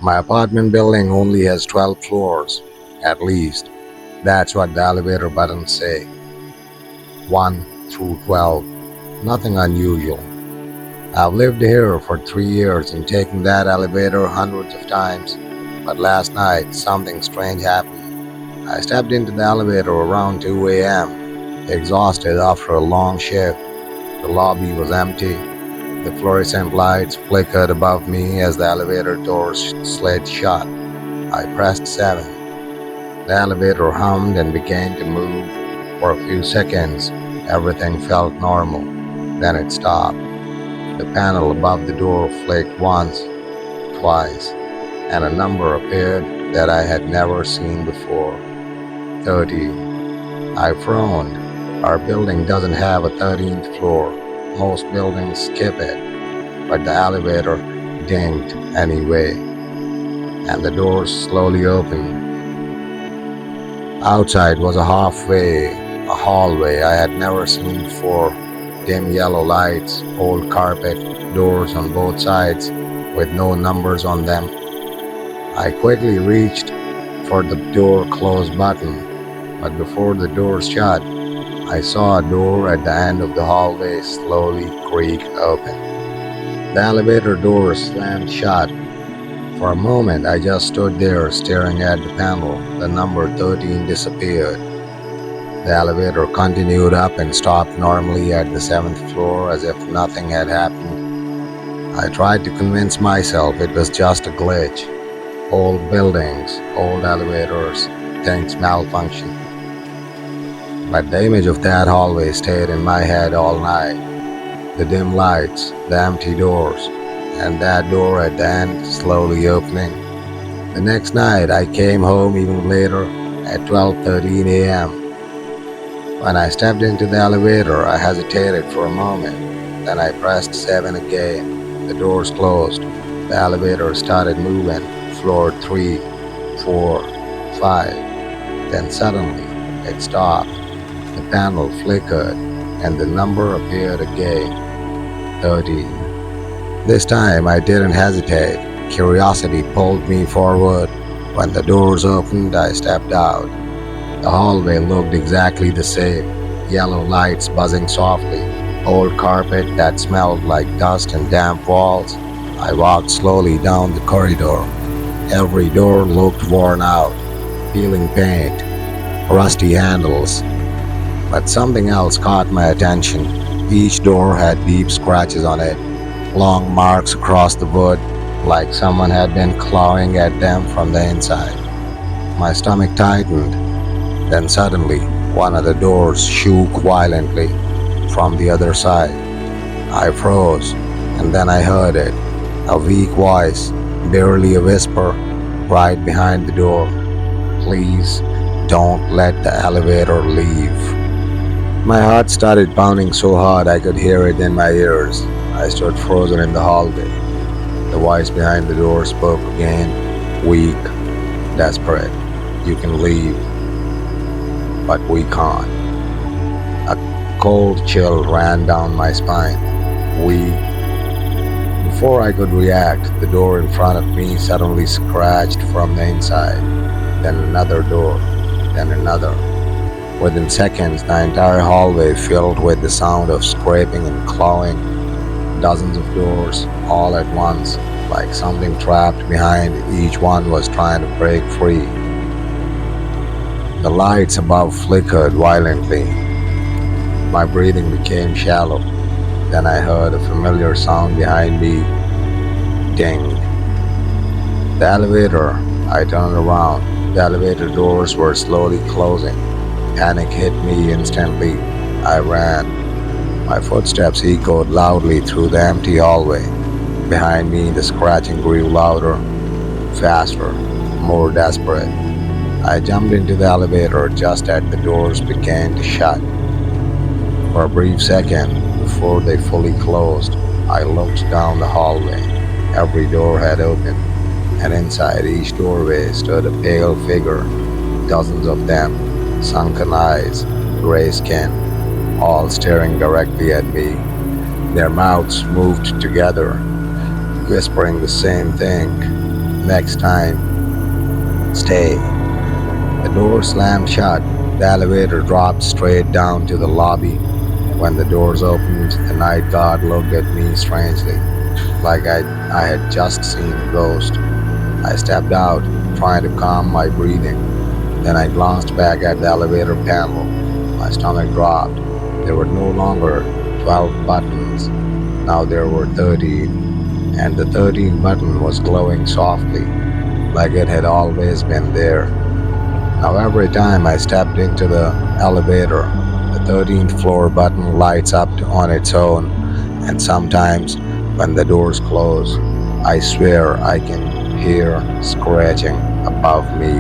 My apartment building only has 12 floors, at least. That's what the elevator buttons say. 1 through 12. Nothing unusual. I've lived here for 3 years and taken that elevator hundreds of times, but last night something strange happened. I stepped into the elevator around 2 a.m., exhausted after a long shift. The lobby was empty. The fluorescent lights flickered above me as the elevator doors slid shut. I pressed 7. The elevator hummed and began to move. For a few seconds, everything felt normal. Then it stopped. The panel above the door flicked once, twice, and a number appeared that I had never seen before. 30. I frowned. Our building doesn't have a 13th floor. Most buildings skip it, but the elevator dinged anyway, and the doors slowly opened. Outside was a hallway I had never seen before. Dim yellow lights, old carpet, doors on both sides with no numbers on them. I quickly reached for the door close button, but before the door shut, I saw a door at the end of the hallway slowly creak open. The elevator door slammed shut. For a moment, I just stood there staring at the panel. The number 13 disappeared. The elevator continued up and stopped normally at the 7th floor as if nothing had happened. I tried to convince myself it was just a glitch. Old buildings, old elevators, things malfunction. But the image of that hallway stayed in my head all night. The dim lights, the empty doors, and that door at the end slowly opening. The next night I came home even later at 12:13 a.m. When I stepped into the elevator, I hesitated for a moment. Then I pressed 7 again. The doors closed. The elevator started moving. Floor 3, 4, 5. Then suddenly it stopped. The panel flickered and the number appeared again. 13. This time I didn't hesitate. Curiosity pulled me forward. When the doors opened, I stepped out. The hallway looked exactly the same. Yellow lights buzzing softly. Old carpet that smelled like dust and damp walls. I walked slowly down the corridor. Every door looked worn out. Peeling paint. Rusty handles. But something else caught my attention. Each door had deep scratches on it. Long marks across the wood, like someone had been clawing at them from the inside. My stomach tightened. Then suddenly, one of the doors shook violently from the other side. I froze, and then I heard it, a weak voice, barely a whisper, right behind the door. Please don't let the elevator leave. My heart started pounding so hard I could hear it in my ears. I stood frozen in the hallway. The voice behind the door spoke again, weak, desperate. You can leave, but we can't. A cold chill ran down my spine. We. Before I could react, the door in front of me suddenly scratched from the inside. Then another door, then another. Within seconds, the entire hallway filled with the sound of scraping and clawing. Dozens of doors, all at once, like something trapped behind each one was trying to break free. The lights above flickered violently. My breathing became shallow. Then I heard a familiar sound behind me. Ding. The elevator. I turned around. The elevator doors were slowly closing. Panic hit me instantly. I ran. My footsteps echoed loudly through the empty hallway. Behind me, the scratching grew louder, faster, more desperate. I jumped into the elevator just as the doors began to shut. For a brief second, before they fully closed, I looked down the hallway. Every door had opened, and inside each doorway stood a pale figure, dozens of them, sunken eyes, gray skin, all staring directly at me. Their mouths moved together, whispering the same thing. Next time, stay. The door slammed shut. The elevator dropped straight down to the lobby. When the doors opened, the night guard looked at me strangely, like I had just seen a ghost. I stepped out, trying to calm my breathing. Then I glanced back at the elevator panel. My stomach dropped. There were no longer 12 buttons. Now there were 13, and the 13th button was glowing softly, like it had always been there. Now every time I stepped into the elevator, the 13th floor button lights up on its own, and sometimes when the doors close, I swear I can hear scratching above me.